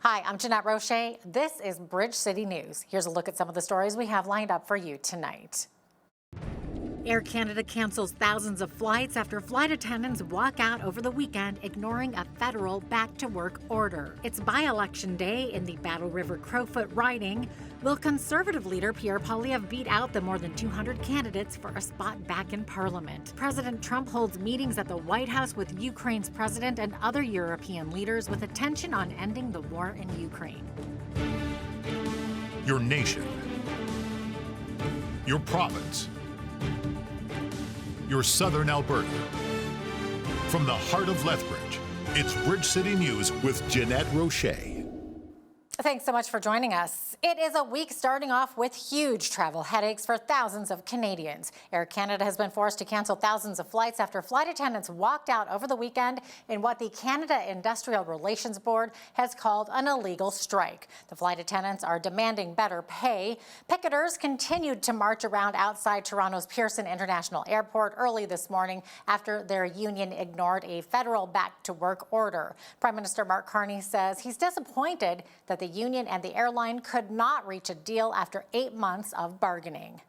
Hi, I'm Jeanette Roche. This is Bridge City News. Here's a look at some of the stories we have lined up for you tonight. Air Canada cancels thousands of flights after flight attendants walk out over the weekend, ignoring a federal back-to-work order. It's by-election day in the Battle River Crowfoot riding. Will Conservative leader Pierre Poilievre beat out the more than 200 candidates for a spot back in Parliament? President Trump holds meetings at the White House with Ukraine's president and other European leaders with attention on ending the war in Ukraine. Your nation, your province, your southern Alberta. From the heart of Lethbridge, it's Bridge City News with Jeanette Roche. Thanks so much for joining us. It is a week starting off with huge travel headaches for thousands of Canadians. Air Canada has been forced to cancel thousands of flights after flight attendants walked out over the weekend in what the Canada Industrial Relations Board has called an illegal strike. The flight attendants are demanding better pay. Picketers continued to march around outside Toronto's Pearson International Airport early this morning after their union ignored a federal back-to-work order. Prime Minister Mark Carney says he's disappointed that the union and the airline could not reach a deal after 8 months of bargaining.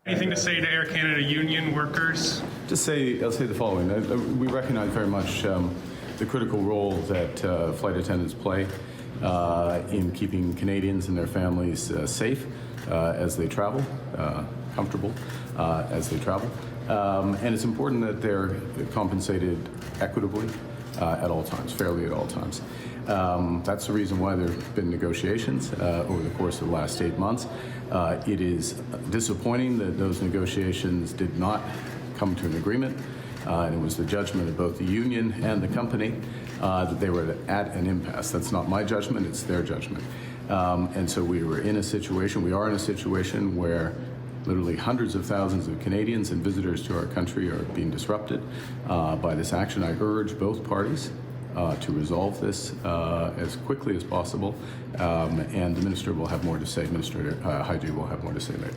Anything to say to Air Canada union workers? I'll say the following. We recognize very much the critical role that flight attendants play in keeping Canadians and their families safe as they travel, comfortable as they travel. And it's important that they're compensated equitably at all times, fairly at all times. That's the reason why there have been negotiations over the course of the last 8 months. It is disappointing that those negotiations did not come to an agreement. And it was the judgment of both the union and the company that they were at an impasse. That's not my judgment, it's their judgment. And so we are in a situation where literally hundreds of thousands of Canadians and visitors to our country are being disrupted by this action. I urge both parties to resolve this as quickly as possible, and the Minister will have more to say. Minister Haji will have more to say later.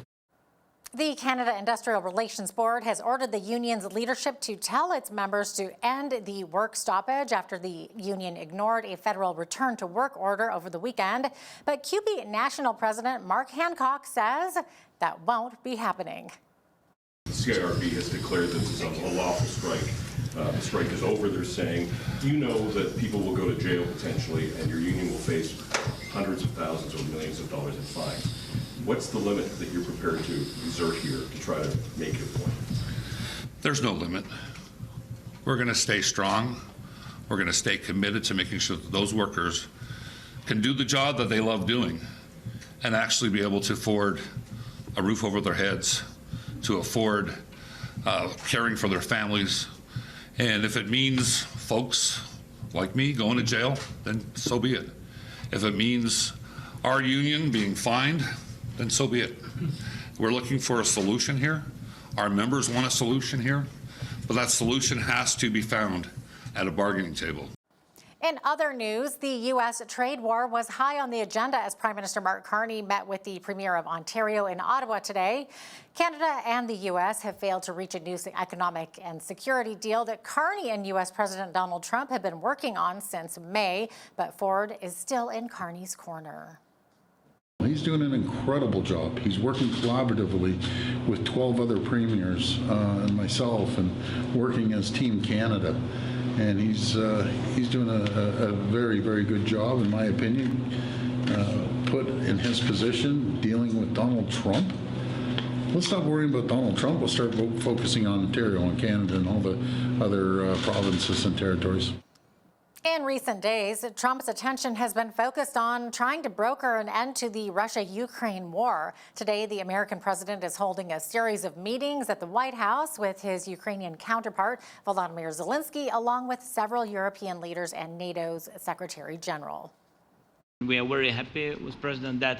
The Canada Industrial Relations Board has ordered the union's leadership to tell its members to end the work stoppage after the union ignored a federal return to work order over the weekend. But QP National President Mark Hancock says that won't be happening. The CIRB has declared this is a lawful strike. The strike is over, they're saying. You know that people will go to jail potentially, and your union will face hundreds of thousands or millions of dollars in fines. What's the limit that you're prepared to exert here to try to make your point? There's no limit. We're going to stay strong. We're going to stay committed to making sure that those workers can do the job that they love doing and actually be able to afford a roof over their heads, to afford caring for their families. And if it means folks like me going to jail, then so be it. If it means our union being fined, then so be it. We're looking for a solution here. Our members want a solution here, but that solution has to be found at a bargaining table. In other news, the U.S. trade war was high on the agenda as Prime Minister Mark Carney met with the Premier of Ontario in Ottawa today. Canada and the U.S. have failed to reach a new economic and security deal that Carney and U.S. President Donald Trump have been working on since May, but Ford is still in Carney's corner. He's doing an incredible job. He's working collaboratively with 12 other premiers and myself, and working as Team Canada. And he's doing a very, very good job, in my opinion. Put in his position, dealing with Donald Trump. Let's stop worrying about Donald Trump. We'll start focusing on Ontario and Canada and all the other provinces and territories. In recent days, Trump's attention has been focused on trying to broker an end to the Russia-Ukraine war. Today, the American president is holding a series of meetings at the White House with his Ukrainian counterpart, Volodymyr Zelensky, along with several European leaders and NATO's Secretary General. We are very happy with President that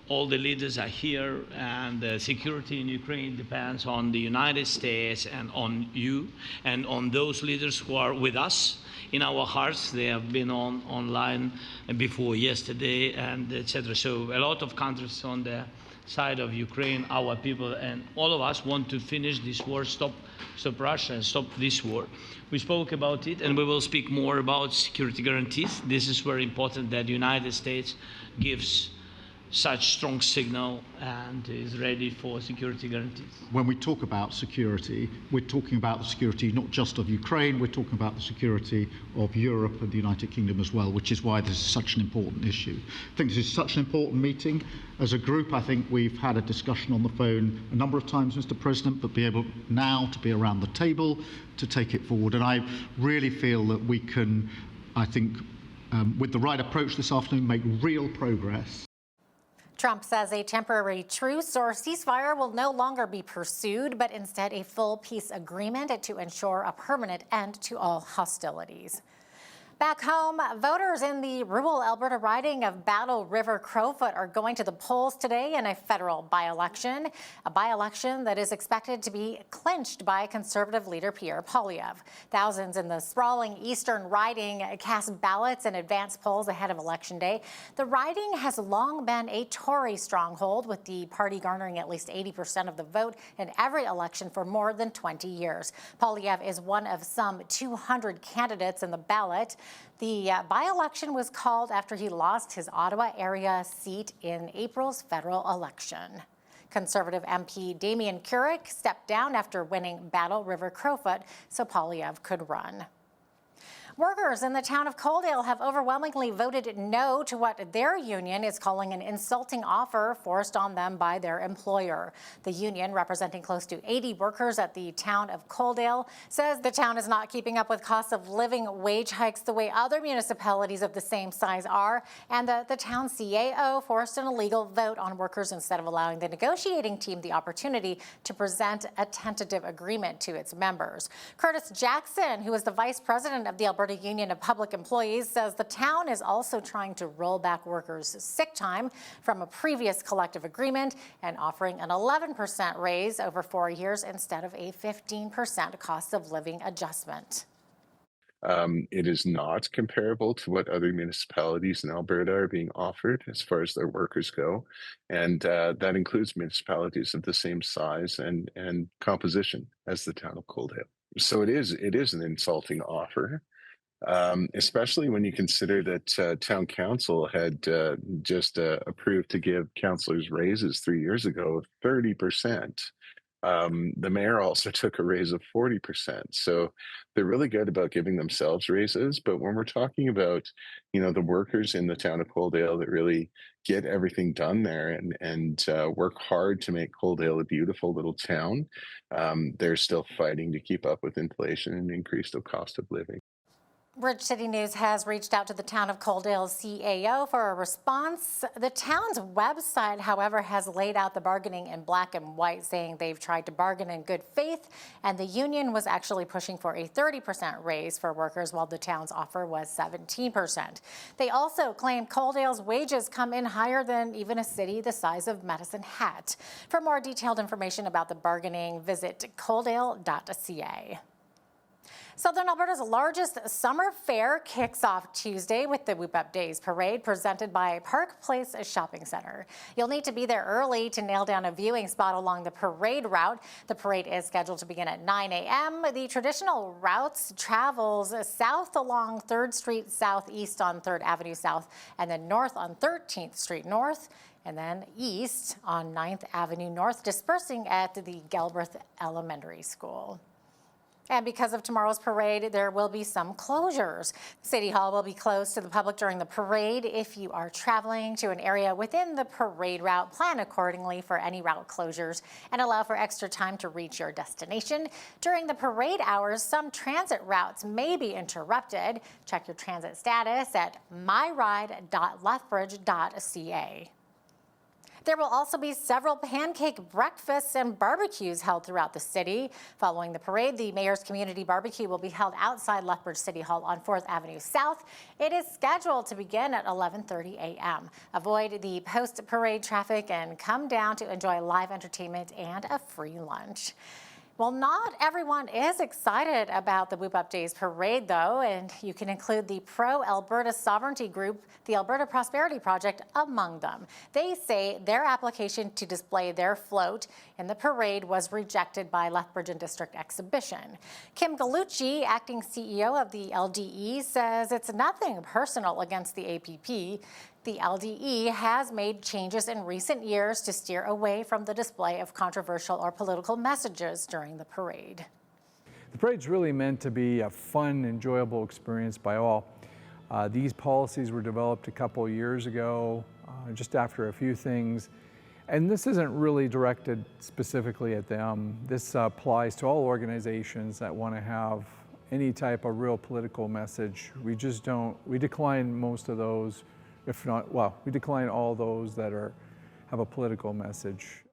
all the leaders are here, and the security in Ukraine depends on the United States and on you and on those leaders who are with us. In our hearts, they have been online before yesterday, and etc. So a lot of countries on the side of Ukraine, our people, and all of us want to finish this war, stop Russia and stop this war. We spoke about it, and we will speak more about security guarantees. This is very important that the United States gives such strong signal and is ready for security guarantees. When we talk about security, we're talking about the security not just of Ukraine, we're talking about the security of Europe and the United Kingdom as well, which is why this is such an important issue. I think this is such an important meeting. As a group, I think we've had a discussion on the phone a number of times, Mr. President, but be able now to be around the table to take it forward. And I really feel that we can, I think, with the right approach this afternoon, make real progress. Trump says a temporary truce or ceasefire will no longer be pursued, but instead a full peace agreement to ensure a permanent end to all hostilities. Back home, voters in the rural Alberta riding of Battle River Crowfoot are going to the polls today in a federal by-election, a by-election that is expected to be clinched by Conservative leader Pierre Poilievre. Thousands in the sprawling eastern riding cast ballots in advance polls ahead of Election Day. The riding has long been a Tory stronghold, with the party garnering at least 80% of the vote in every election for more than 20 years. Poilievre is one of some 200 candidates in the ballot. The by-election was called after he lost his Ottawa area seat in April's federal election. Conservative MP Damien Carrick stepped down after winning Battle River Crowfoot so Poilievre could run. Workers in the town of Coaldale have overwhelmingly voted no to what their union is calling an insulting offer forced on them by their employer. The union, representing close to 80 workers at the town of Coaldale, says the town is not keeping up with cost of living wage hikes the way other municipalities of the same size are, and the town CAO forced an illegal vote on workers instead of allowing the negotiating team the opportunity to present a tentative agreement to its members. Curtis Jackson, who is the vice president of the Alberta Union of Public Employees, says the town is also trying to roll back workers' sick time from a previous collective agreement and offering an 11% raise over 4 years instead of a 15% cost of living adjustment. It is not comparable to what other municipalities in Alberta are being offered as far as their workers go. And that includes municipalities of the same size and composition as the town of Coaldale. So it is an insulting offer. Especially when you consider that town council had just approved to give councillors raises 3 years ago of 30%. The mayor also took a raise of 40%. So they're really good about giving themselves raises. But when we're talking about, the workers in the town of Coaldale that really get everything done there and work hard to make Coaldale a beautiful little town, they're still fighting to keep up with inflation and increased cost of living. Bridge City News has reached out to the town of Coaldale's CAO for a response. The town's website, however, has laid out the bargaining in black and white, saying they've tried to bargain in good faith, and the union was actually pushing for a 30% raise for workers, while the town's offer was 17%. They also claim Coaldale's wages come in higher than even a city the size of Medicine Hat. For more detailed information about the bargaining, visit coaldale.ca. Southern Alberta's largest summer fair kicks off Tuesday with the Whoop Up Days parade presented by Park Place Shopping Center. You'll need to be there early to nail down a viewing spot along the parade route. The parade is scheduled to begin at 9 a.m. The traditional routes travels south along 3rd Street Southeast on 3rd Avenue South, and then north on 13th Street North, and then east on 9th Avenue North, dispersing at the Galbraith Elementary School. And because of tomorrow's parade, there will be some closures. City Hall will be closed to the public during the parade. If you are traveling to an area within the parade route, plan accordingly for any route closures and allow for extra time to reach your destination. During the parade hours, some transit routes may be interrupted. Check your transit status at myride.lethbridge.ca. There will also be several pancake breakfasts and barbecues held throughout the city. Following the parade, the Mayor's Community Barbecue will be held outside Lethbridge City Hall on 4th Avenue South. It is scheduled to begin at 11:30 a.m. Avoid the post-parade traffic and come down to enjoy live entertainment and a free lunch. Well, not everyone is excited about the Whoop Up Days parade, though, and you can include the pro-Alberta sovereignty group, the Alberta Prosperity Project, among them. They say their application to display their float in the parade was rejected by Lethbridge and District Exhibition. Kim Gallucci, acting CEO of the LDE, says it's nothing personal against the APP. The LDE has made changes in recent years to steer away from the display of controversial or political messages during the parade. The parade's really meant to be a fun, enjoyable experience by all. These policies were developed a couple years ago, just after a few things, and this isn't really directed specifically at them. This applies to all organizations that want to have any type of real political message. We decline most of those. If not, well, we decline all those that have a political message.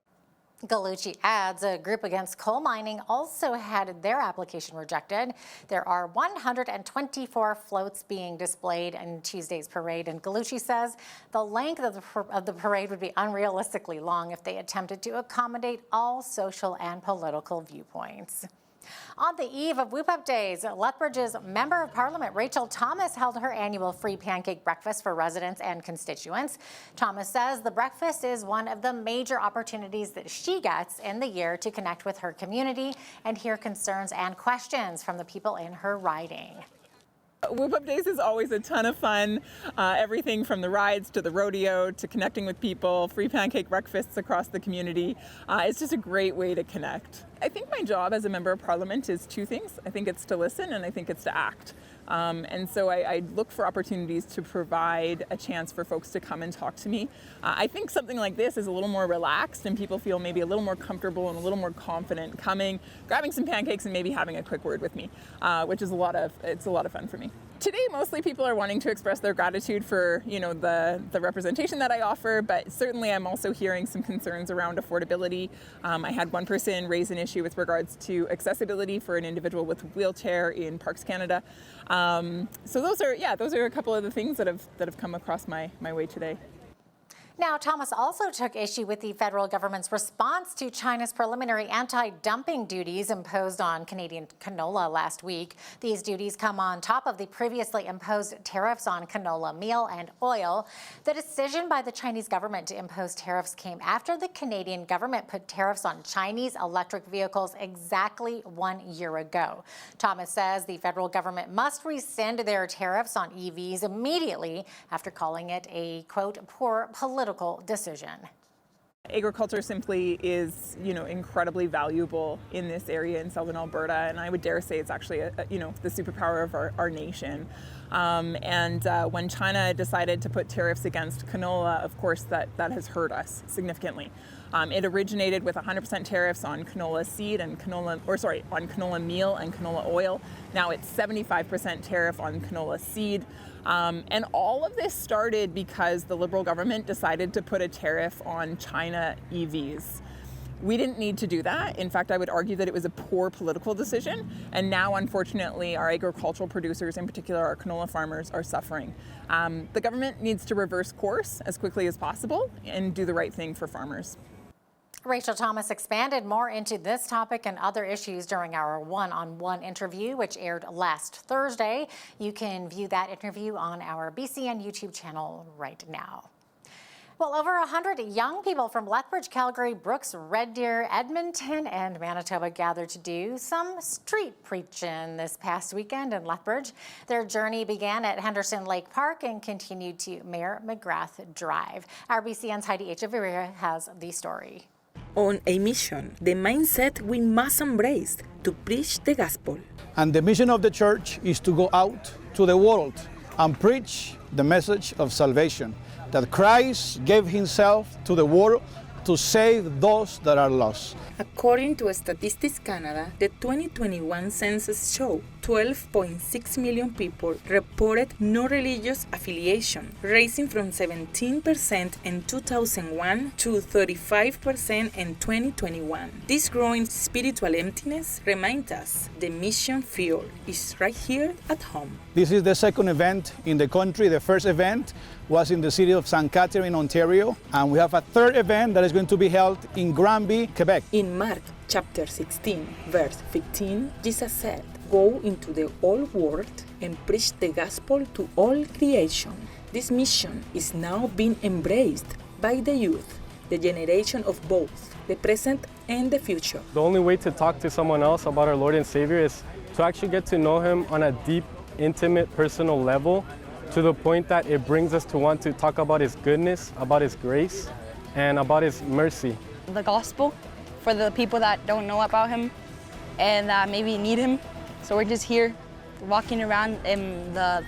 Gallucci adds a group against coal mining also had their application rejected. There are 124 floats being displayed in Tuesday's parade, and Gallucci says the length of the parade would be unrealistically long if they attempted to accommodate all social and political viewpoints. On the eve of Whoop Up Days, Lethbridge's Member of Parliament Rachel Thomas held her annual free pancake breakfast for residents and constituents. Thomas says the breakfast is one of the major opportunities that she gets in the year to connect with her community and hear concerns and questions from the people in her riding. Whoop Up Days is always a ton of fun. Everything from the rides to the rodeo to connecting with people, free pancake breakfasts across the community. It's just a great way to connect. I think my job as a member of parliament is two things. I think it's to listen and I think it's to act. And so I look for opportunities to provide a chance for folks to come and talk to me. I think something like this is a little more relaxed and people feel maybe a little more comfortable and a little more confident coming, grabbing some pancakes and maybe having a quick word with me, which is a lot of fun for me. Today, mostly people are wanting to express their gratitude for, the representation that I offer, but certainly I'm also hearing some concerns around affordability. I had one person raise an issue with regards to accessibility for an individual with a wheelchair in Parks Canada. So those are a couple of the things that have come across my way today. Now, Thomas also took issue with the federal government's response to China's preliminary anti-dumping duties imposed on Canadian canola last week. These duties come on top of the previously imposed tariffs on canola meal and oil. The decision by the Chinese government to impose tariffs came after the Canadian government put tariffs on Chinese electric vehicles exactly 1 year ago. Thomas says the federal government must rescind their tariffs on EVs immediately after calling it a, quote, poor political decision. Agriculture simply is, incredibly valuable in this area in southern Alberta, and I would dare say it's actually, the superpower of our nation. When China decided to put tariffs against canola, of course, that has hurt us significantly. It originated with 100% tariffs on canola seed and on canola meal and canola oil. Now it's 75% tariff on canola seed. And all of this started because the Liberal government decided to put a tariff on China EVs. We didn't need to do that. In fact, I would argue that it was a poor political decision. And now, unfortunately, our agricultural producers, in particular our canola farmers, are suffering. The government needs to reverse course as quickly as possible and do the right thing for farmers. Rachel Thomas expanded more into this topic and other issues during our one-on-one interview, which aired last Thursday. You can view that interview on our BCN YouTube channel right now. Well, over 100 young people from Lethbridge, Calgary, Brooks, Red Deer, Edmonton, and Manitoba gathered to do some street preaching this past weekend in Lethbridge. Their journey began at Henderson Lake Park and continued to Mayor McGrath Drive. Our BCN's Heidi Echeverria has the story. On a mission, the mindset we must embrace to preach the gospel. And the mission of the church is to go out to the world and preach the message of salvation, that Christ gave himself to the world to save those that are lost. According to Statistics Canada, the 2021 census showed 12.6 million people reported no religious affiliation, rising from 17% in 2001 to 35% in 2021. This growing spiritual emptiness reminds us the mission field is right here at home. This is the second event in the country. The first event was in the city of St. Catherine, Ontario, and we have a third event that is going to be held in Granby, Quebec. In Mark chapter 16, verse 15, Jesus said, "Go into the whole world and preach the gospel to all creation." This mission is now being embraced by the youth, the generation of both the present and the future. The only way to talk to someone else about our Lord and Savior is to actually get to know Him on a deep, intimate, personal level, to the point that it brings us to want to talk about His goodness, about His grace, and about His mercy. The gospel for the people that don't know about Him and that maybe need Him. So we're just here walking around in the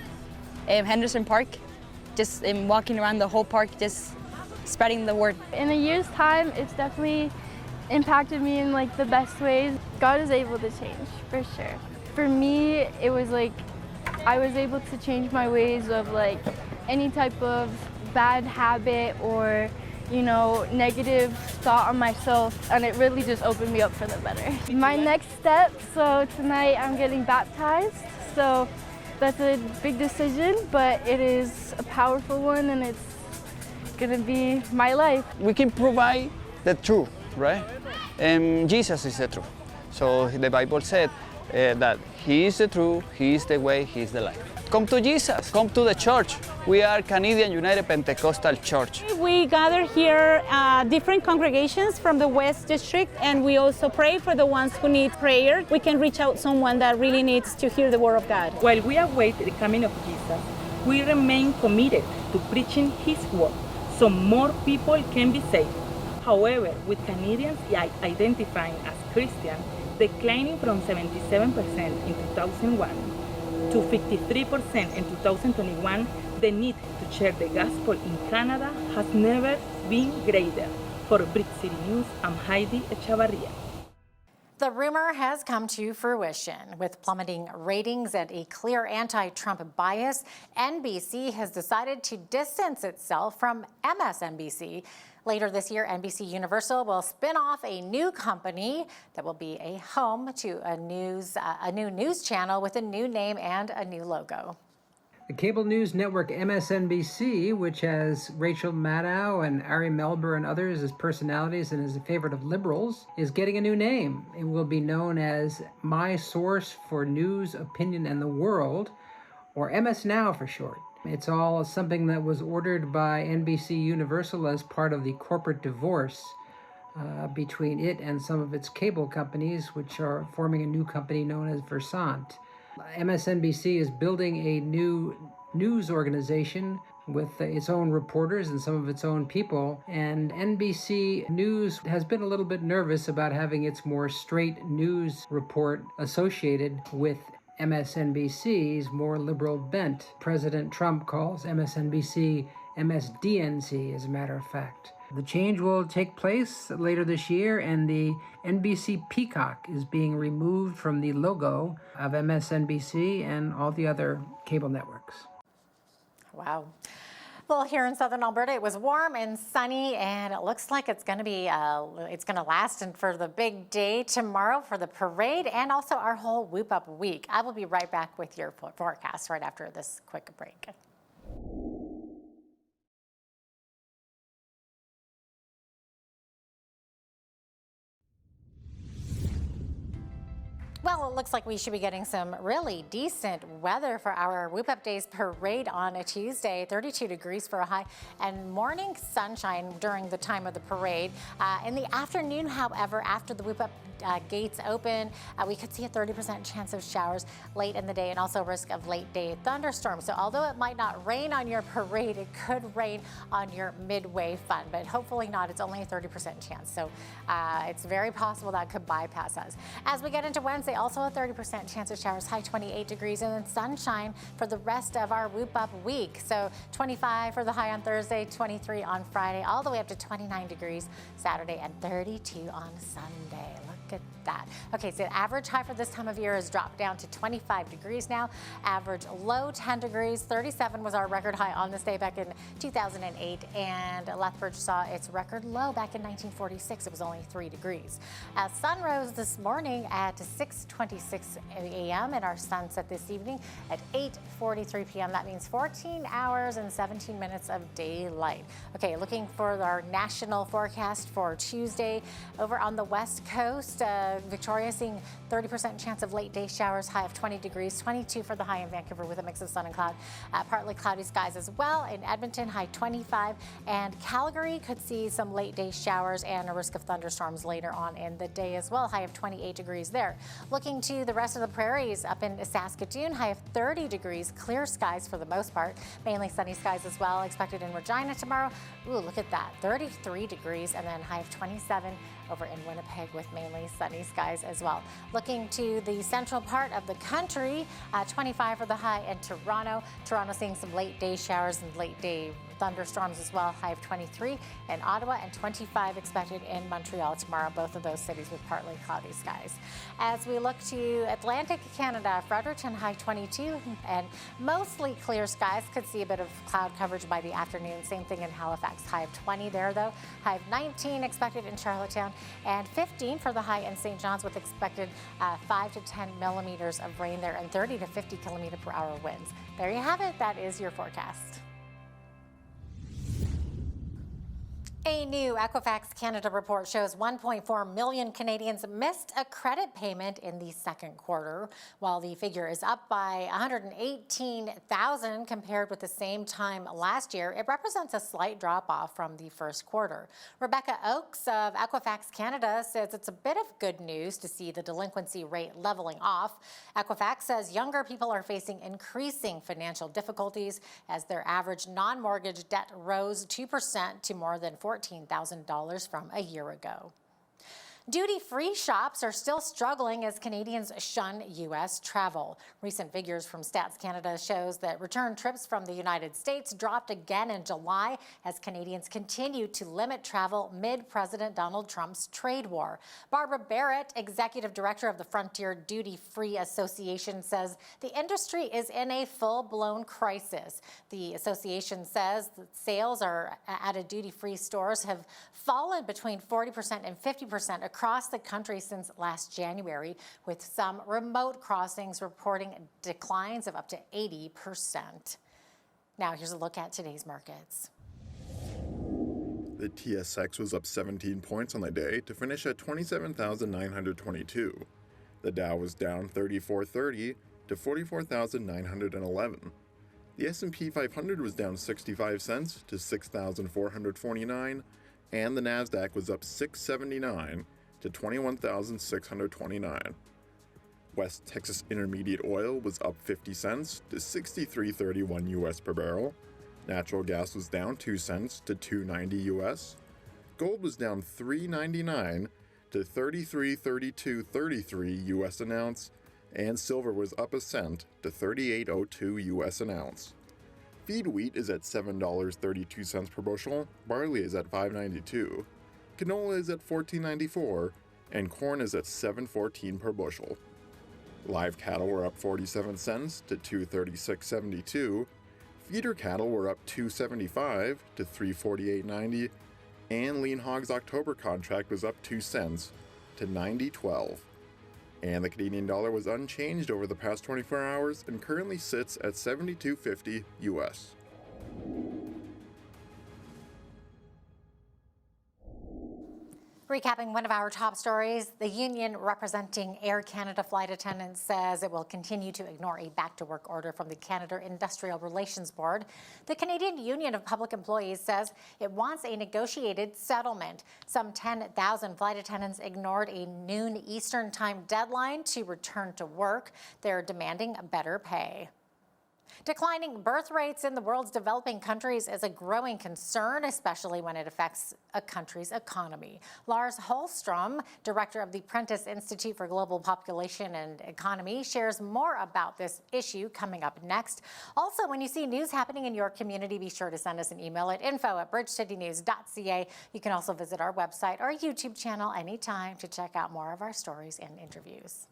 Henderson Park, just walking around the whole park, just spreading the word. In a year's time, it's definitely impacted me in like the best ways. God is able to change, for sure. For me, it was like I was able to change my ways of like any type of bad habit or, you know, negative thought on myself, and it really just opened me up for the better. My next step, so tonight I'm getting baptized, so that's a big decision, but it is a powerful one and it's gonna be my life. We can provide the truth, right? And Jesus is the truth. So the Bible said that He is the truth, He is the way, He is the life. Come to Jesus, come to the church. We are Canadian United Pentecostal Church. We gather here different congregations from the West District, and we also pray for the ones who need prayer. We can reach out someone that really needs to hear the Word of God. While we await the coming of Jesus, we remain committed to preaching His Word so more people can be saved. However, with Canadians identifying as Christian declining from 77% in 2001 to 53% in 2021, the need to share the gospel in Canada has never been greater. For Bridge City News, I'm Heidi Echavarria. The rumor has come to fruition. With plummeting ratings and a clear anti-Trump bias, NBC has decided to distance itself from MSNBC. Later this year, NBC Universal will spin off a new company that will be a home to a new news channel with a new name and a new logo. The cable news network MSNBC, which has Rachel Maddow and Ari Melber and others as personalities and is a favorite of liberals, is getting a new name. It will be known as My Source for News, Opinion, and the World, or MS Now for short. It's all something that was ordered by NBC Universal as part of the corporate divorce between it and some of its cable companies, which are forming a new company known as Versant. MSNBC is building a new news organization with its own reporters and some of its own people, and NBC News has been a little bit nervous about having its more straight news report associated with MSNBC's more liberal bent. President Trump calls MSNBC MSDNC, as a matter of fact. The change will take place later this year, and the NBC Peacock is being removed from the logo of MSNBC and all the other cable networks. Wow. Well, here in southern Alberta, it was warm and sunny, and it looks like it's going to last for the big day tomorrow for the parade and also our whole Whoop Up week. I will be right back with your forecast right after this quick break. Well, it looks like we should be getting some really decent weather for our Whoop Up Days parade on a Tuesday. 32 degrees for a high and morning sunshine during the time of the parade. In the afternoon, however, after the Whoop Up gates open, we could see a 30% chance of showers late in the day and also risk of late day thunderstorms. So although it might not rain on your parade, it could rain on your midway fun, but hopefully not. It's only a 30% chance. So it's very possible that could bypass us. As we get into Wednesday, also a 30% chance of showers, high 28 degrees, and then sunshine for the rest of our Whoop Up week. So 25 for the high on Thursday, 23 on Friday, all the way up to 29 degrees Saturday, and 32 on Sunday. Look Look at that. Okay, so the average high for this time of year has dropped down to 25 degrees now. Average low 10 degrees. 37 was our record high on this day back in 2008. And Lethbridge saw its record low back in 1946. It was only 3 degrees. Sun rose this morning at 6:26 a.m. and our sun set this evening at 8:43 p.m. That means 14 hours and 17 minutes of daylight. Okay, looking for our national forecast for Tuesday. Over on the west coast, Victoria seeing 30% chance of late day showers, high of 20 degrees, 22 for the high in Vancouver with a mix of sun and cloud. Partly cloudy skies as well. In Edmonton, high 25, and Calgary could see some late day showers and a risk of thunderstorms later on in the day as well, high of 28 degrees there. Looking to the rest of the prairies, up in Saskatoon, high of 30 degrees, clear skies for the most part, mainly sunny skies as well expected in Regina tomorrow. Ooh, look at that, 33 degrees, and then high of 27 over in Winnipeg with mainly sunny skies as well. Looking to the central part of the country, 25 for the high in Toronto. Toronto seeing some late day showers and late day thunderstorms as well, high of 23 in Ottawa and 25 expected in Montreal tomorrow, both of those cities with partly cloudy skies. As we look to Atlantic Canada, Fredericton high 22 and mostly clear skies. Could see a bit of cloud coverage by the afternoon. Same thing in Halifax, high of 20 there though. High of 19 expected in Charlottetown and 15 for the high in St. John's with expected 5 to 10 millimeters of rain there and 30 to 50 kilometer per hour winds. There you have it. That is your forecast. A new Equifax Canada report shows 1.4 million Canadians missed a credit payment in the second quarter. While the figure is up by 118,000 compared with the same time last year, it represents a slight drop-off from the first quarter. Rebecca Oakes of Equifax Canada says it's a bit of good news to see the delinquency rate leveling off. Equifax says younger people are facing increasing financial difficulties as their average non-mortgage debt rose 2% to more than $14,000 from a year ago. Duty-free shops are still struggling as Canadians shun U.S. travel. Recent figures from Stats Canada shows that return trips from the United States dropped again in July as Canadians continue to limit travel mid-President Donald Trump's trade war. Barbara Barrett, Executive Director of the Frontier Duty-Free Association, says the industry is in a full-blown crisis. The association says that sales at duty-free stores have fallen between 40% and 50% across the country since last January, with some remote crossings reporting declines of up to 80%. Now here's a look at today's markets. The TSX was up 17 points on the day to finish at 27,922. The Dow was down 34.30 to 44,911. The S&P 500 was down 65 cents to 6,449, and the Nasdaq was up 679 to 21,629. West Texas Intermediate oil was up 50 cents to 63.31 US per barrel. Natural gas was down 2 cents to 2.90 US. Gold was down 3.99 to 33.3233 US an ounce, and silver was up a cent to 38.02 US an ounce. Feed wheat is at $7.32 per bushel, barley is at $5.92, canola is at $14.94, and corn is at $7.14 per bushel. Live cattle were up 47 cents to $236.72, feeder cattle were up $2.75 to $348.90, and lean hogs October contract was up 2 cents to $90.12. And the Canadian dollar was unchanged over the past 24 hours and currently sits at $72.50 US. Recapping one of our top stories, the union representing Air Canada flight attendants says it will continue to ignore a back-to-work order from the Canada Industrial Relations Board. The Canadian Union of Public Employees says it wants a negotiated settlement. Some 10,000 flight attendants ignored a noon Eastern Time deadline to return to work. They're demanding better pay. Declining birth rates in the world's developing countries is a growing concern, especially when it affects a country's economy. Lars Holstrom, director of the Prentice Institute for Global Population and Economy, shares more about this issue coming up next. Also, when you see news happening in your community, be sure to send us an email at info@bridgecitynews.ca. You can also visit our website or YouTube channel anytime to check out more of our stories and interviews.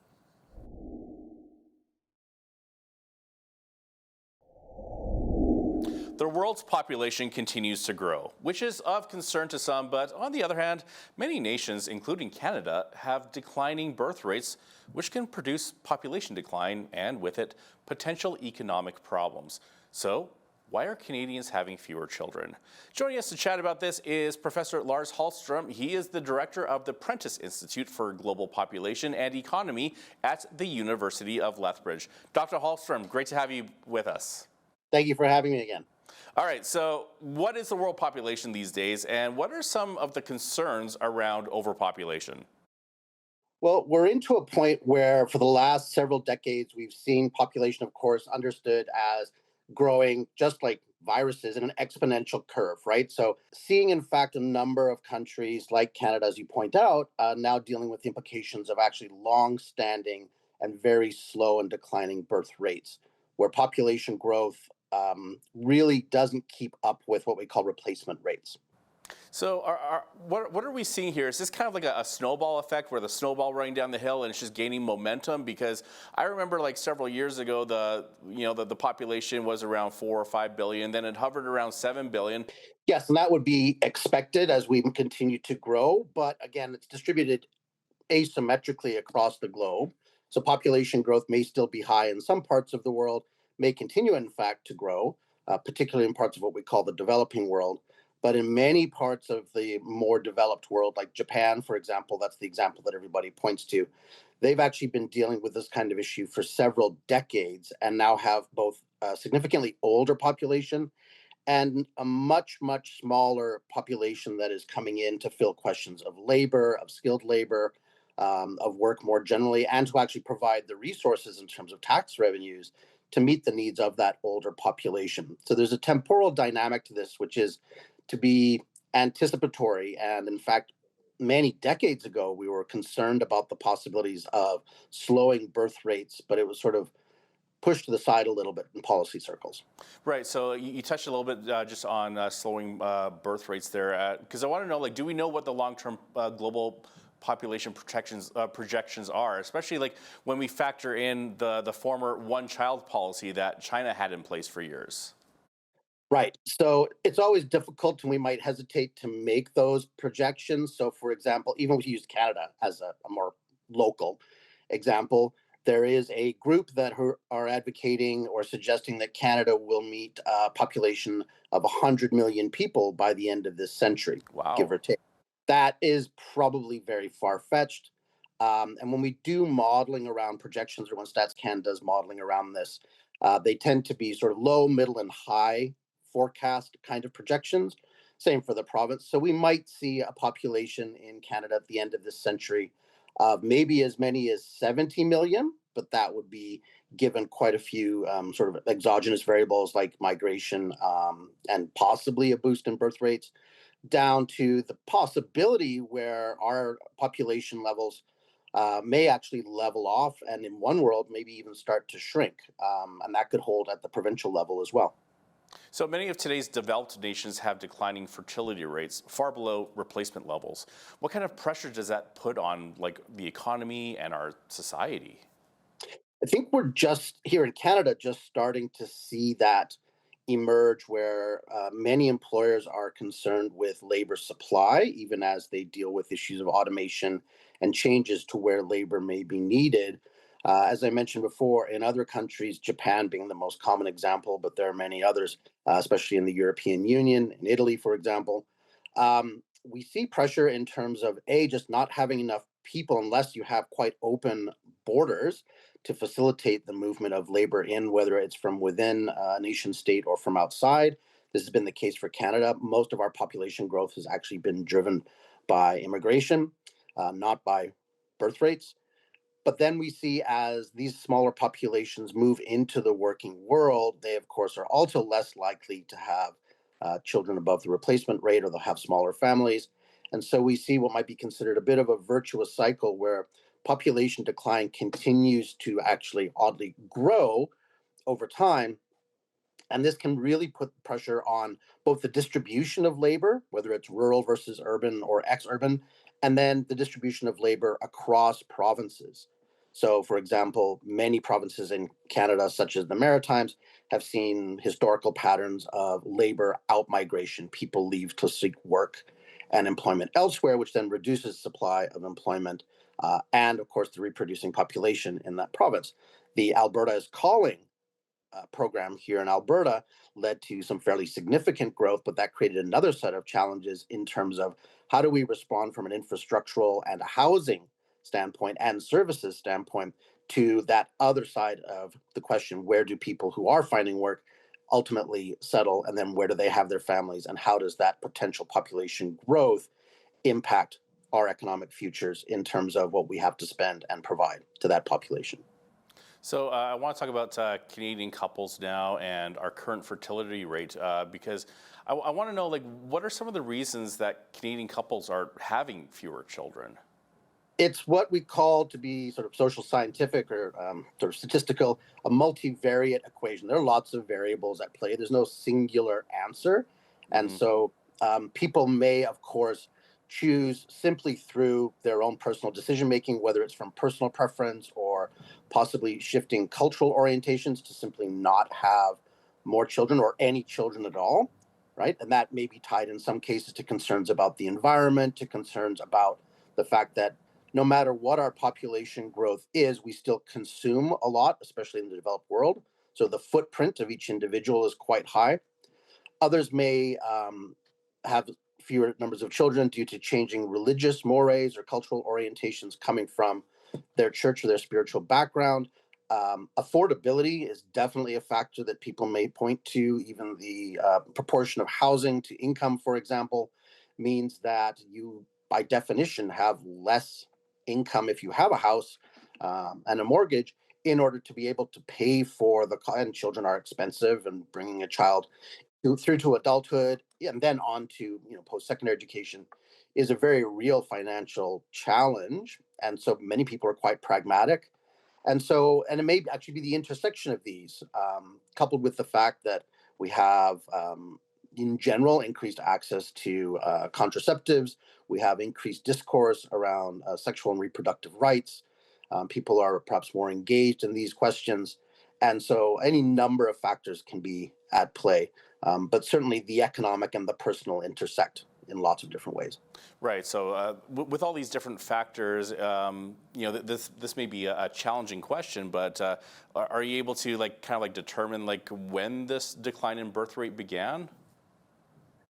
The world's population continues to grow, which is of concern to some, but on the other hand, many nations, including Canada, have declining birth rates, which can produce population decline and, with it, potential economic problems. So, why are Canadians having fewer children? Joining us to chat about this is Professor Lars Holstrom. He is the director of the Prentice Institute for Global Population and Economy at the University of Lethbridge. Dr. Holstrom, great to have you with us. Thank you for having me again. All right, so what is the world population these days, and what are some of the concerns around overpopulation? Well, we're into a point where for the last several decades, we've seen population, of course, understood as growing just like viruses in an exponential curve, right? So seeing, in fact, a number of countries like Canada, as you point out, now dealing with the implications of actually long-standing and very slow and declining birth rates, where population growth really doesn't keep up with what we call replacement rates. So what are we seeing here? Is this kind of like a snowball effect where the snowball running down the hill and it's just gaining momentum? Because I remember like several years ago, the population was around 4 or 5 billion, then it hovered around 7 billion. Yes, and that would be expected as we continue to grow. But again, it's distributed asymmetrically across the globe. So population growth may still be high in some parts of the world, may continue, in fact, to grow, particularly in parts of what we call the developing world. But in many parts of the more developed world, like Japan, for example, that's the example that everybody points to, they've actually been dealing with this kind of issue for several decades and now have both a significantly older population and a much, much smaller population that is coming in to fill questions of labor, of skilled labor, of work more generally, and to actually provide the resources in terms of tax revenues to meet the needs of that older population. So there's a temporal dynamic to this, which is to be anticipatory. And in fact, many decades ago, we were concerned about the possibilities of slowing birth rates, but it was sort of pushed to the side a little bit in policy circles. Right, so you touched a little bit just on slowing birth rates there, because I want to know, like, do we know what the long-term global population projections are, especially like when we factor in the former one-child policy that China had in place for years? Right. So it's always difficult and we might hesitate to make those projections. So for example, even if you use Canada as a more local example, there is a group that are advocating or suggesting that Canada will meet a population of 100 million people by the end of this century, give or take. That is probably very far-fetched. And when we do modeling around projections, or when StatsCan does modeling around this, they tend to be sort of low, middle, and high forecast kind of projections. Same for the province. So we might see a population in Canada at the end of this century of maybe as many as 70 million, but that would be given quite a few sort of exogenous variables like migration and possibly a boost in birth rates, down to the possibility where our population levels may actually level off and in one world maybe even start to shrink. And that could hold at the provincial level as well. So many of today's developed nations have declining fertility rates far below replacement levels. What kind of pressure does that put on like the economy and our society? I think we're just here in Canada just starting to see that emerge where many employers are concerned with labor supply, even as they deal with issues of automation and changes to where labor may be needed. As I mentioned before, in other countries, Japan being the most common example, but there are many others, especially in the European Union, in Italy, for example, we see pressure in terms of, just not having enough people unless you have quite open borders to facilitate the movement of labor in, whether it's from within a nation state or from outside. This has been the case for Canada. Most of our population growth has actually been driven by immigration, not by birth rates. But then we see as these smaller populations move into the working world, they of course are also less likely to have children above the replacement rate, or they'll have smaller families. And so we see what might be considered a bit of a virtuous cycle where population decline continues to actually oddly grow over time. And this can really put pressure on both the distribution of labor, whether it's rural versus urban or ex-urban, and then the distribution of labor across provinces. So, for example, many provinces in Canada, such as the Maritimes, have seen historical patterns of labor outmigration. People leave to seek work and employment elsewhere, which then reduces supply of employment and, of course, the reproducing population in that province. The Alberta is Calling program here in Alberta led to some fairly significant growth, but that created another set of challenges in terms of how do we respond from an infrastructural and a housing standpoint and services standpoint to that other side of the question: where do people who are finding work ultimately settle, and then where do they have their families, and how does that potential population growth impact our economic futures in terms of what we have to spend and provide to that population? So I want to talk about Canadian couples now and our current fertility rate, because I want to know, like, what are some of the reasons that Canadian couples are having fewer children? It's what we call, to be sort of social scientific or sort of statistical, a multivariate equation. There are lots of variables at play. There's no singular answer. And so people may, of course, choose simply through their own personal decision making, whether it's from personal preference or possibly shifting cultural orientations to simply not have more children or any children at all, right? And that may be tied in some cases to concerns about the environment, to concerns about the fact that no matter what our population growth is, we still consume a lot, especially in the developed world. So the footprint of each individual is quite high. Others may have fewer numbers of children due to changing religious mores or cultural orientations coming from their church or their spiritual background. Affordability is definitely a factor that people may point to. Even the proportion of housing to income, for example, means that you, by definition, have less income if you have a house and a mortgage in order to be able to pay for the, and children are expensive, and bringing a child through to adulthood and then on to post-secondary education is a very real financial challenge. And so many people are quite pragmatic. And it may actually be the intersection of these, coupled with the fact that we have, in general, increased access to contraceptives. We have increased discourse around sexual and reproductive rights. People are perhaps more engaged in these questions. And so any number of factors can be at play. But certainly the economic and the personal intersect in lots of different ways. Right. So with all these different factors, this may be a challenging question, but are you able to determine when this decline in birth rate began?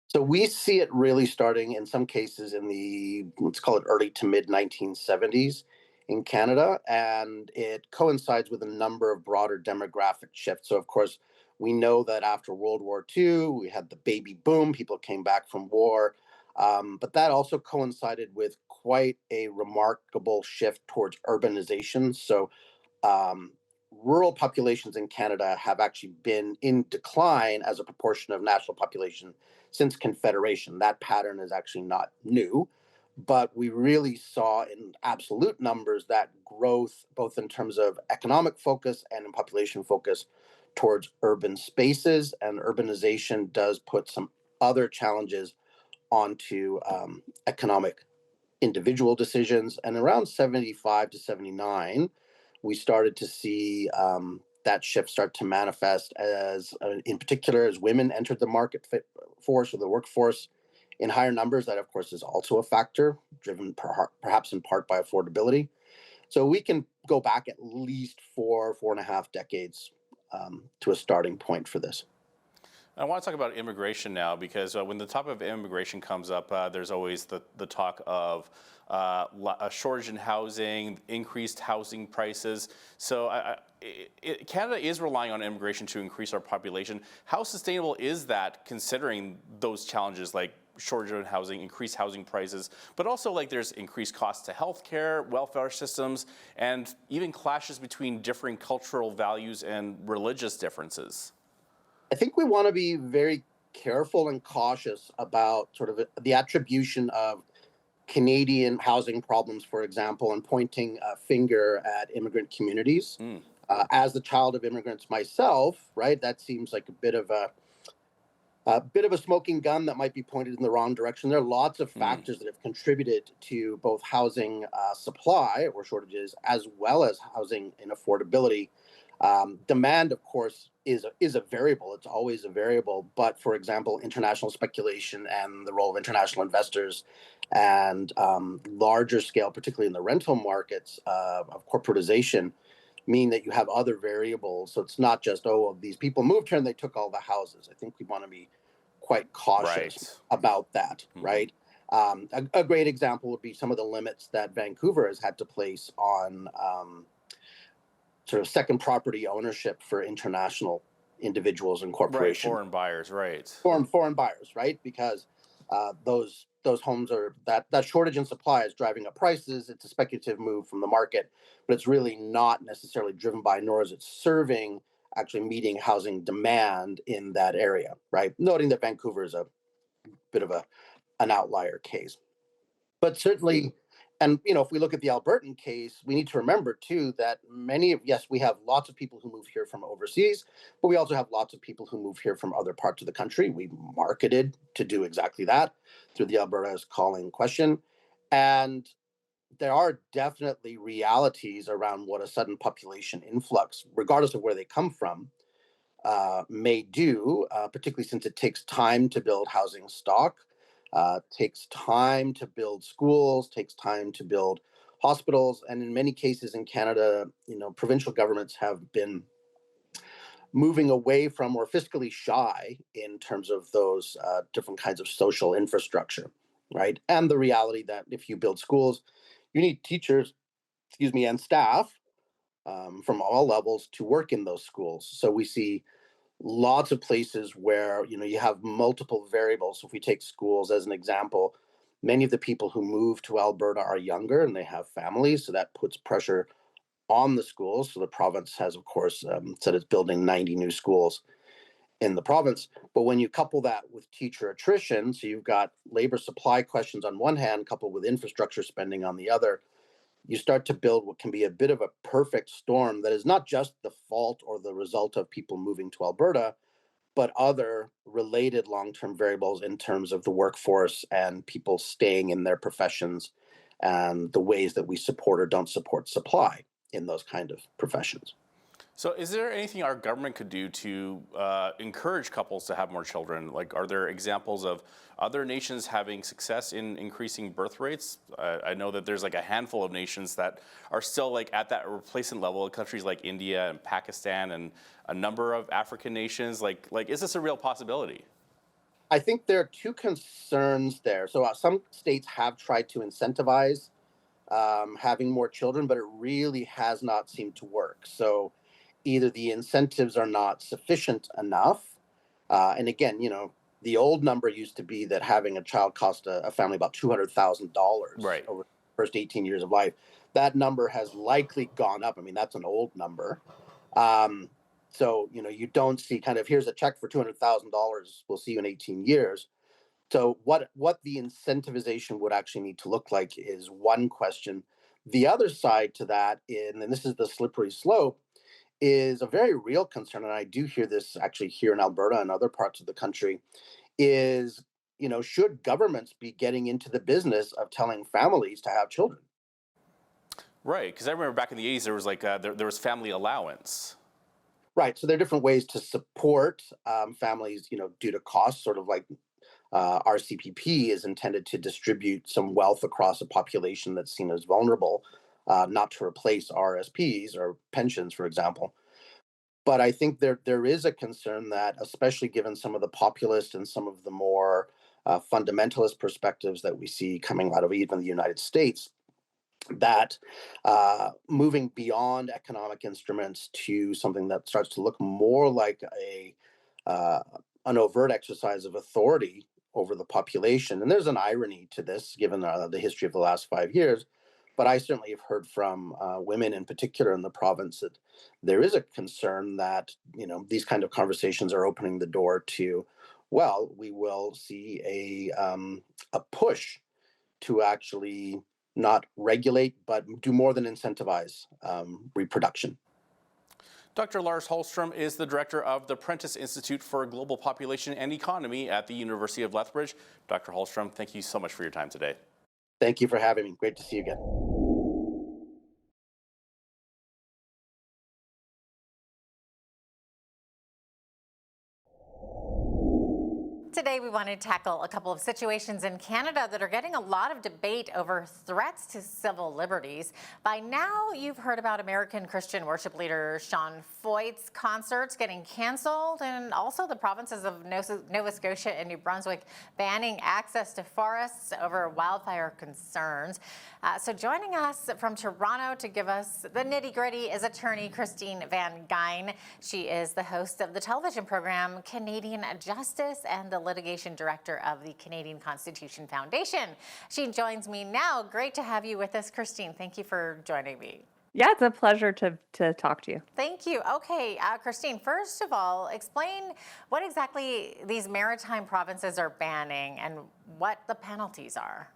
So we see it really starting in some cases in the, let's call it early to mid 1970s in Canada, and it coincides with a number of broader demographic shifts. So of course, we know that after World War II, we had the baby boom, people came back from war, but that also coincided with quite a remarkable shift towards urbanization. So rural populations in Canada have actually been in decline as a proportion of national population since Confederation. That pattern is actually not new, but we really saw in absolute numbers that growth, both in terms of economic focus and in population focus, towards urban spaces. And urbanization does put some other challenges onto economic individual decisions. And around 75 to 79, we started to see that shift start to manifest as, in particular, as women entered the market force or the workforce in higher numbers. That, of course, is also a factor driven perhaps in part by affordability. So we can go back at least 4.5 decades to a starting point for this. I want to talk about immigration now, because when the topic of immigration comes up, there's always the talk of a shortage in housing, increased housing prices. So Canada is relying on immigration to increase our population. How sustainable is that, considering those challenges like shortage of housing, increased housing prices, but also like there's increased costs to healthcare, welfare systems, and even clashes between differing cultural values and religious differences. I think we want to be very careful and cautious about sort of the attribution of Canadian housing problems, for example, and pointing a finger at immigrant communities. As the child of immigrants myself, right, that seems like a bit of a smoking gun that might be pointed in the wrong direction. There are lots of factors that have contributed to both housing supply or shortages, as well as housing inaffordability. Demand, of course, is a variable. It's always a variable. But for example, international speculation and the role of international investors and larger scale, particularly in the rental markets of corporatization, mean that you have other variables. So it's not just, oh, these people moved here and they took all the houses. I think we want to be quite cautious about that, right? A great example would be some of the limits that Vancouver has had to place on sort of second property ownership for international individuals and corporations. Right, foreign buyers, right. Foreign buyers, right? Because those homes are, that shortage in supply is driving up prices. It's a speculative move from the market, but it's really not necessarily driven by, nor is it serving actually meeting housing demand in that area, right? Noting that Vancouver is a bit of an outlier case. But certainly, and if we look at the Albertan case, we need to remember too that yes, we have lots of people who move here from overseas, but we also have lots of people who move here from other parts of the country. We marketed to do exactly that through the Alberta's Calling question. And there are definitely realities around what a sudden population influx, regardless of where they come from, may do, particularly since it takes time to build housing stock, takes time to build schools, takes time to build hospitals. And in many cases in Canada, provincial governments have been moving away from or fiscally shy in terms of those different kinds of social infrastructure, right? And the reality that if you build schools, you need teachers, and staff from all levels to work in those schools. So we see lots of places where you have multiple variables. So if we take schools as an example, many of the people who move to Alberta are younger and they have families, so that puts pressure on the schools. So the province has, of course, said it's building 90 new schools in the province. But when you couple that with teacher attrition, so you've got labor supply questions on one hand, coupled with infrastructure spending on the other, you start to build what can be a bit of a perfect storm that is not just the fault or the result of people moving to Alberta, but other related long-term variables in terms of the workforce and people staying in their professions and the ways that we support or don't support supply in those kind of professions. So is there anything our government could do to encourage couples to have more children? Like, are there examples of other nations having success in increasing birth rates? I know that there's like a handful of nations that are still like at that replacement level, countries like India and Pakistan and a number of African nations. Like is this a real possibility? I think there are two concerns there. So some states have tried to incentivize having more children, but it really has not seemed to work. So either the incentives are not sufficient enough. And again, the old number used to be that having a child cost a family about $200,000 over the first 18 years of life. That number has likely gone up. I mean, that's an old number. So, you don't see kind of, here's a check for $200,000. We'll see you in 18 years. So what the incentivization would actually need to look like is one question. The other side to that, and this is the slippery slope, is a very real concern, and I do hear this actually here in Alberta and other parts of the country, is, should governments be getting into the business of telling families to have children? Right, because I remember back in the 80s, there was like, there was family allowance. Right, so there are different ways to support families, due to costs, sort of like RCPP is intended to distribute some wealth across a population that's seen as vulnerable, not to replace RSPs or pensions, for example. But I think there is a concern that, especially given some of the populist and some of the more fundamentalist perspectives that we see coming out of even the United States, that moving beyond economic instruments to something that starts to look more like an overt exercise of authority over the population. And there's an irony to this, given the history of the last 5 years. But I certainly have heard from women in particular in the province that there is a concern that, these kind of conversations are opening the door to, well, we will see a push to actually not regulate, but do more than incentivize reproduction. Dr. Lars Holstrom is the director of the Prentice Institute for Global Population and Economy at the University of Lethbridge. Dr. Holstrom, thank you so much for your time today. Thank you for having me. Great to see you again. Today, we want to tackle a couple of situations in Canada that are getting a lot of debate over threats to civil liberties. By now, you've heard about American Christian worship leader Sean Feucht's concerts getting canceled, and also the provinces of Nova Scotia and New Brunswick banning access to forests over wildfire concerns. So joining us from Toronto to give us the nitty-gritty is attorney Christine Van Geyn. She is the host of the television program Canadian Justice and the litigation director of the Canadian Constitution Foundation. She joins me now. Great to have you with us, Christine. Thank you for joining me. Yeah, it's a pleasure to talk to you. Thank you. Okay, Christine, first of all, explain what exactly these maritime provinces are banning and what the penalties are.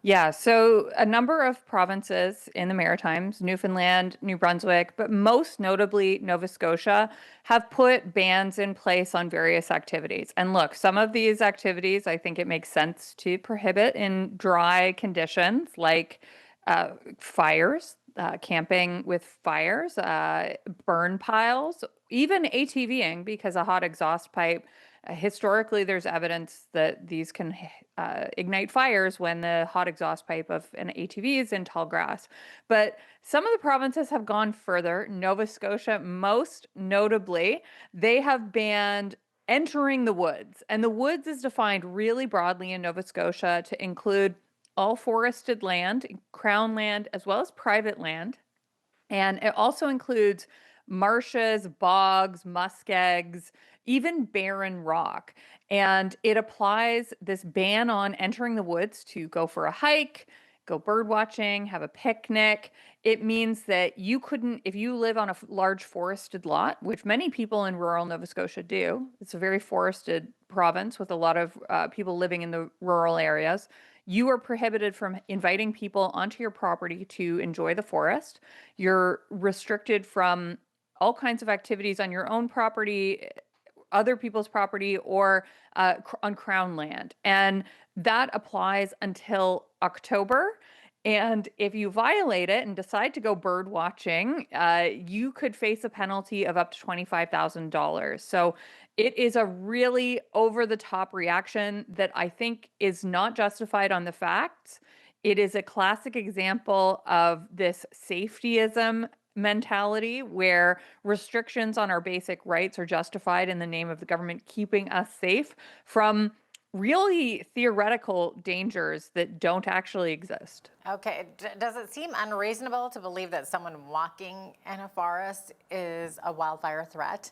Yeah, so a number of provinces in the Maritimes, Newfoundland, New Brunswick, but most notably Nova Scotia, have put bans in place on various activities. And look, some of these activities I think it makes sense to prohibit in dry conditions like fires, camping with fires, burn piles, even ATVing, because a hot exhaust pipe, historically there's evidence that these can ignite fires when the hot exhaust pipe of an ATV is in tall grass. But some of the provinces have gone further. Nova Scotia, most notably, they have banned entering the woods. And the woods is defined really broadly in Nova Scotia to include all forested land, crown land, as well as private land. And it also includes marshes, bogs, muskegs, even barren rock. And it applies this ban on entering the woods to go for a hike, go bird watching, have a picnic. It means that you couldn't, if you live on a large forested lot, which many people in rural Nova Scotia do, it's a very forested province with a lot of people living in the rural areas. You are prohibited from inviting people onto your property to enjoy the forest. You're restricted from all kinds of activities on your own property, other people's property, or on Crown land. And that applies until October. And if you violate it and decide to go bird watching, you could face a penalty of up to $25,000. So it is a really over-the-top reaction that I think is not justified on the facts. It is a classic example of this safetyism mentality where restrictions on our basic rights are justified in the name of the government keeping us safe from really theoretical dangers that don't actually exist. Okay, does it seem unreasonable to believe that someone walking in a forest is a wildfire threat?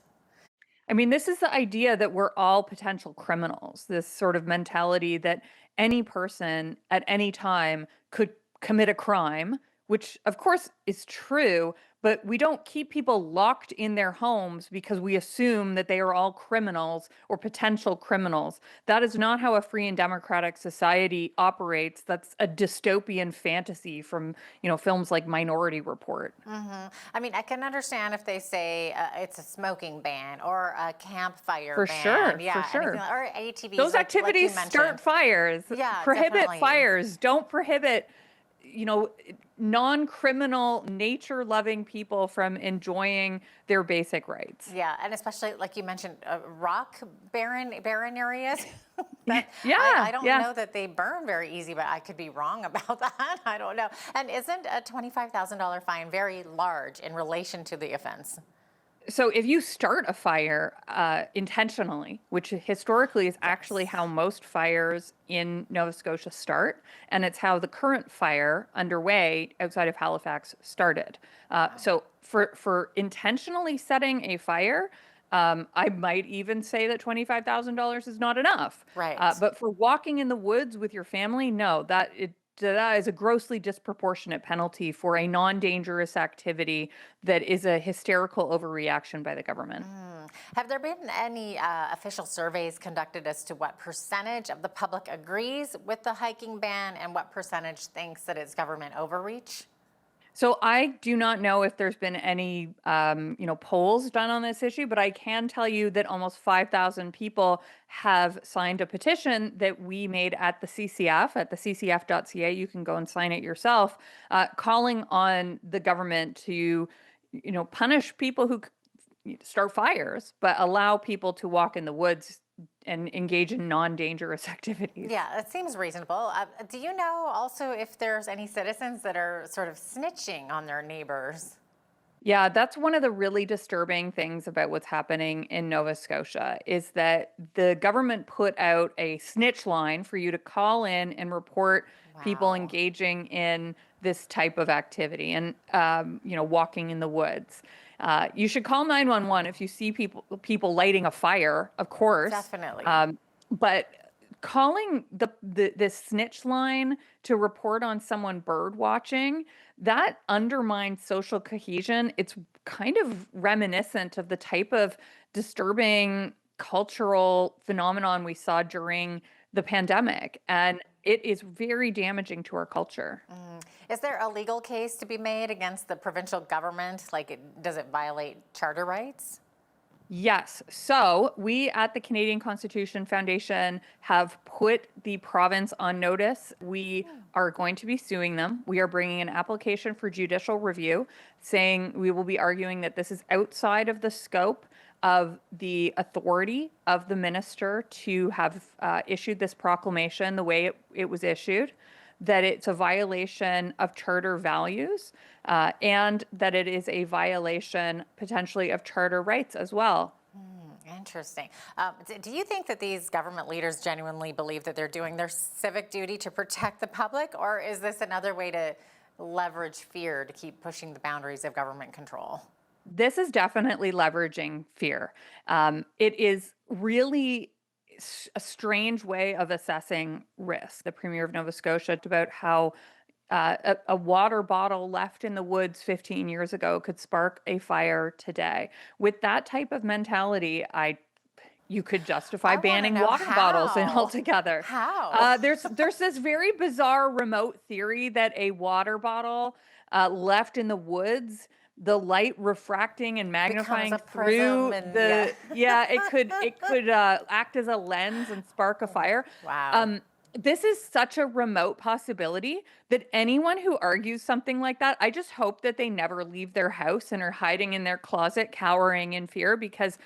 I mean, this is the idea that we're all potential criminals, this sort of mentality that any person at any time could commit a crime, which of course is true, but we don't keep people locked in their homes because we assume that they are all criminals or potential criminals. That is not how a free and democratic society operates. That's a dystopian fantasy from, films like Minority Report. Mm-hmm. I mean, I can understand if they say it's a smoking ban or a campfire For ban. sure, Yeah, for sure. Or ATVs. Those activities start fires. Yeah, prohibit definitely. fires. Don't prohibit non-criminal, nature-loving people from enjoying their basic rights. Yeah, and especially like you mentioned, rock barren areas. I don't know that they burn very easy, but I could be wrong about that. I don't know. And isn't a $25,000 fine very large in relation to the offense? So if you start a fire intentionally, which historically is actually how most fires in Nova Scotia start, and it's how the current fire underway outside of Halifax started. So for intentionally setting a fire, I might even say that $25,000 is not enough. Right. But for walking in the woods with your family, no, that is a grossly disproportionate penalty for a non-dangerous activity that is a hysterical overreaction by the government. Have there been any official surveys conducted as to what percentage of the public agrees with the hiking ban and what percentage thinks that it's government overreach? So I do not know if there's been any, polls done on this issue, but I can tell you that almost 5,000 people have signed a petition that we made at the CCF, at the ccf.ca. You can go and sign it yourself, calling on the government to, punish people who start fires, but allow people to walk in the woods and engage in non-dangerous activities. Yeah, it seems reasonable. Do you know also if there's any citizens that are sort of snitching on their neighbors? Yeah, that's one of the really disturbing things about what's happening in Nova Scotia is that the government put out a snitch line for you to call in and report people engaging in this type of activity and, walking in the woods. You should call 911 if you see people lighting a fire, of course. Definitely. But calling this snitch line to report on someone bird watching, that undermines social cohesion. It's kind of reminiscent of the type of disturbing cultural phenomenon we saw during the pandemic. And it is very damaging to our culture. Is there a legal case to be made against the provincial government? Does it violate charter rights? Yes. So we at the Canadian Constitution Foundation have put the province on notice. We are going to be suing them. We are bringing an application for judicial review, saying we will be arguing that this is outside of the scope of the authority of the minister to have issued this proclamation the way it was issued, that it's a violation of charter values, and that it is a violation potentially of charter rights as well. Interesting. Do you think that these government leaders genuinely believe that they're doing their civic duty to protect the public, or is this another way to leverage fear to keep pushing the boundaries of government control? This is definitely leveraging fear. It is really a strange way of assessing risk. The Premier of Nova Scotia talked about how a water bottle left in the woods 15 years ago could spark a fire today. With that type of mentality, you could justify banning water bottles altogether. How? There's this very bizarre remote theory that a water bottle left in the woods, the light refracting and magnifying through it could act as a lens and spark a fire. Wow. This is such a remote possibility that anyone who argues something like that, I just hope that they never leave their house and are hiding in their closet cowering in fear, because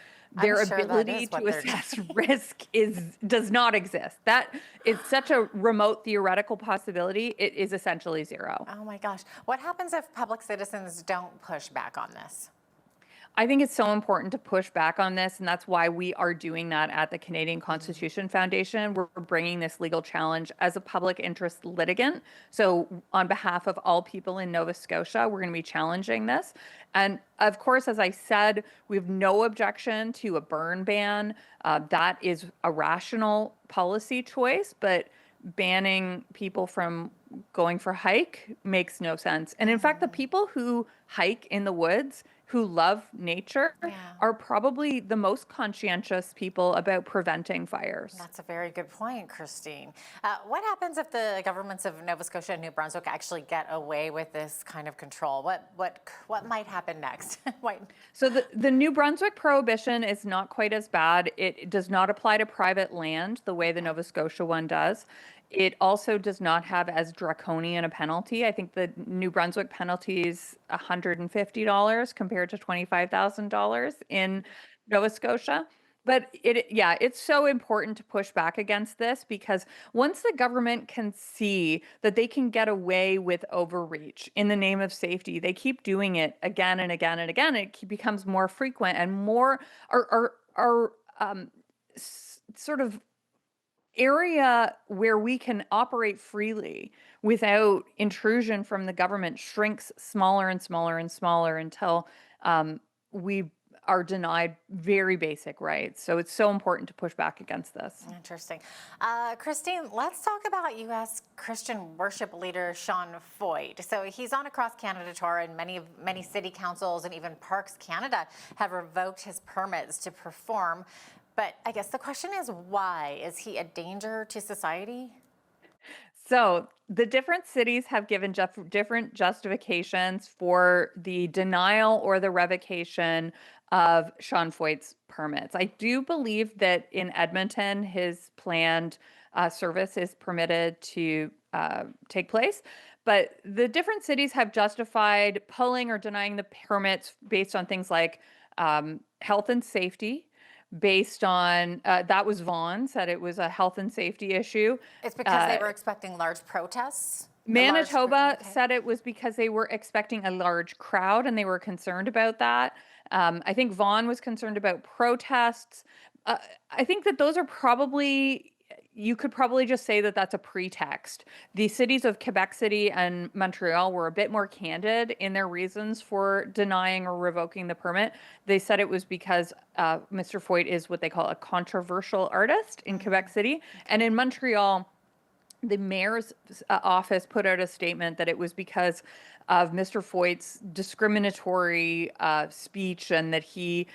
their ability to assess risk does not exist. That is such a remote theoretical possibility. It is essentially zero. Oh my gosh. What happens if public citizens don't push back on this? I think it's so important to push back on this, and that's why we are doing that at the Canadian Constitution Foundation. We're bringing this legal challenge as a public interest litigant. So on behalf of all people in Nova Scotia, we're going to be challenging this. And of course, as I said, we have no objection to a burn ban. That is a rational policy choice, but banning people from going for a hike makes no sense. And in fact, the people who hike in the woods, who love nature, are probably the most conscientious people about preventing fires. That's a very good point, Christine. What happens if the governments of Nova Scotia and New Brunswick actually get away with this kind of control? What might happen next? So the New Brunswick prohibition is not quite as bad. It does not apply to private land the way the Nova Scotia one does. It also does not have as draconian a penalty. I think the New Brunswick penalty is $150 compared to $25,000 in Nova Scotia. But it's so important to push back against this, because once the government can see that they can get away with overreach in the name of safety, they keep doing it again and again and again. It becomes more frequent and more sort of area where we can operate freely without intrusion from the government shrinks smaller and smaller and smaller until we are denied very basic rights. So it's so important to push back against this. Interesting. Christine, let's talk about U.S. Christian worship leader Sean Feucht. So he's on a cross-Canada tour, and many city councils and even Parks Canada have revoked his permits to perform. But I guess the question is, why? Is he a danger to society? So the different cities have given different justifications for the denial or the revocation of Sean Feucht's permits. I do believe that in Edmonton, his planned service is permitted to take place. But the different cities have justified pulling or denying the permits based on things like health and safety, based on that was Vaughan said it was a health and safety issue. It's because they were expecting large protests? Manitoba said it was because they were expecting a large crowd and they were concerned about that. I think Vaughan was concerned about protests. I think that those are probably, you could probably just say that that's a pretext. The cities of Quebec City and Montreal were a bit more candid in their reasons for denying or revoking the permit. They said it was because Mr. Feucht is what they call a controversial artist in Quebec City. And in Montreal, the mayor's office put out a statement that it was because of Mr. Feucht's discriminatory speech, and that he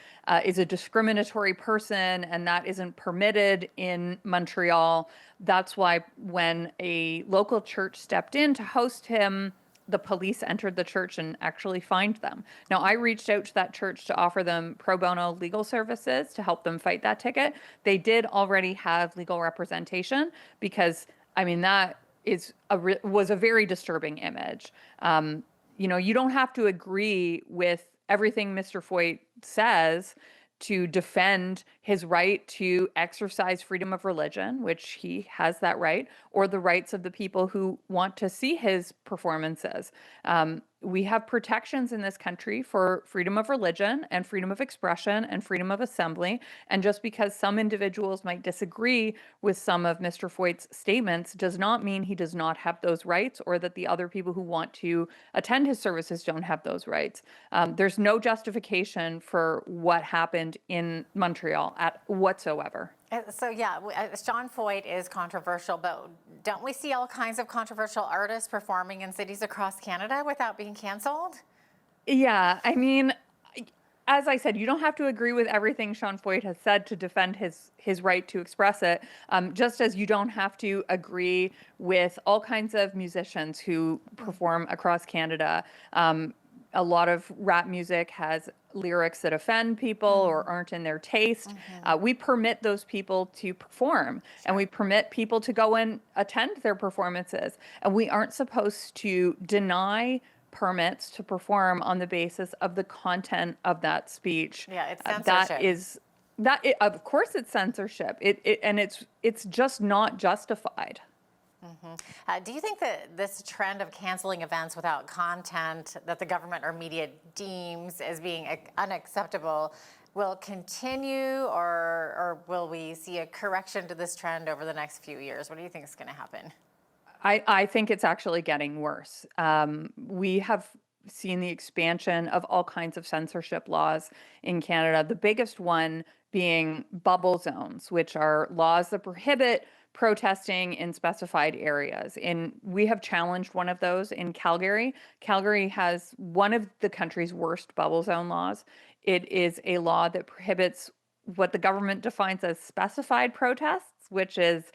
is a discriminatory person, and that isn't permitted in Montreal. That's why when a local church stepped in to host him, the police entered the church and actually fined them. Now, I reached out to that church to offer them pro bono legal services to help them fight that ticket. They did already have legal representation because, I mean, that was a very disturbing image. You know, you don't have to agree with everything Mr. Feucht says to defend his right to exercise freedom of religion, which he has that right, or the rights of the people who want to see his performances. We have protections in this country for freedom of religion and freedom of expression and freedom of assembly. And just because some individuals might disagree with some of Mr. Feucht's statements does not mean he does not have those rights, or that the other people who want to attend his services don't have those rights. There's no justification for what happened in Montreal whatsoever. So yeah, Sean Feucht is controversial, but don't we see all kinds of controversial artists performing in cities across Canada without being canceled? Yeah, I mean, as I said, you don't have to agree with everything Sean Feucht has said to defend his right to express it, just as you don't have to agree with all kinds of musicians who perform across Canada. A lot of rap music has lyrics that offend people or aren't in their taste. We permit those people to perform, and we permit people to go and attend their performances. And we aren't supposed to deny permits to perform on the basis of the content of that speech. Yeah, it's censorship. Of course it's censorship. It's just not justified. Do you think that this trend of canceling events without content that the government or media deems as being unacceptable will continue, or will we see a correction to this trend over the next few years? What do you think is going to happen? I think it's actually getting worse. We have seen the expansion of all kinds of censorship laws in Canada, the biggest one being bubble zones, which are laws that prohibit protesting in specified areas. And we have challenged one of those in Calgary. Calgary has one of the country's worst bubble zone laws. It is a law that prohibits what the government defines as specified protests, which is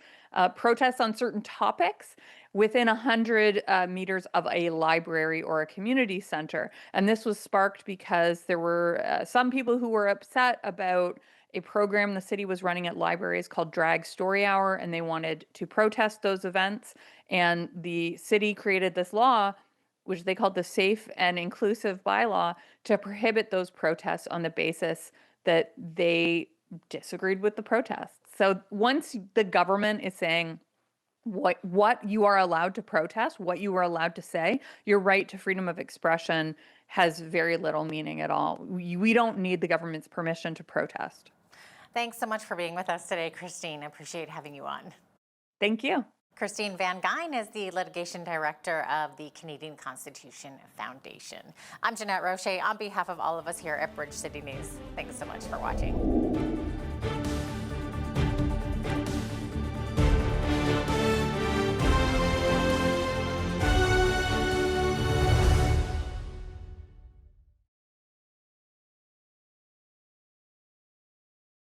protests on certain topics within 100 meters of a library or a community center. And this was sparked because there were some people who were upset about a program the city was running at libraries called Drag Story Hour, and they wanted to protest those events. And the city created this law, which they called the Safe and Inclusive Bylaw, to prohibit those protests on the basis that they disagreed with the protests. So once the government is saying what you are allowed to protest, what you are allowed to say, your right to freedom of expression has very little meaning at all. We don't need the government's permission to protest. Thanks so much for being with us today, Christine. I appreciate having you on. Thank you. Christine Van Gyn is the litigation director of the Canadian Constitution Foundation. I'm Jeanette Roche on behalf of all of us here at Bridge City News. Thanks so much for watching.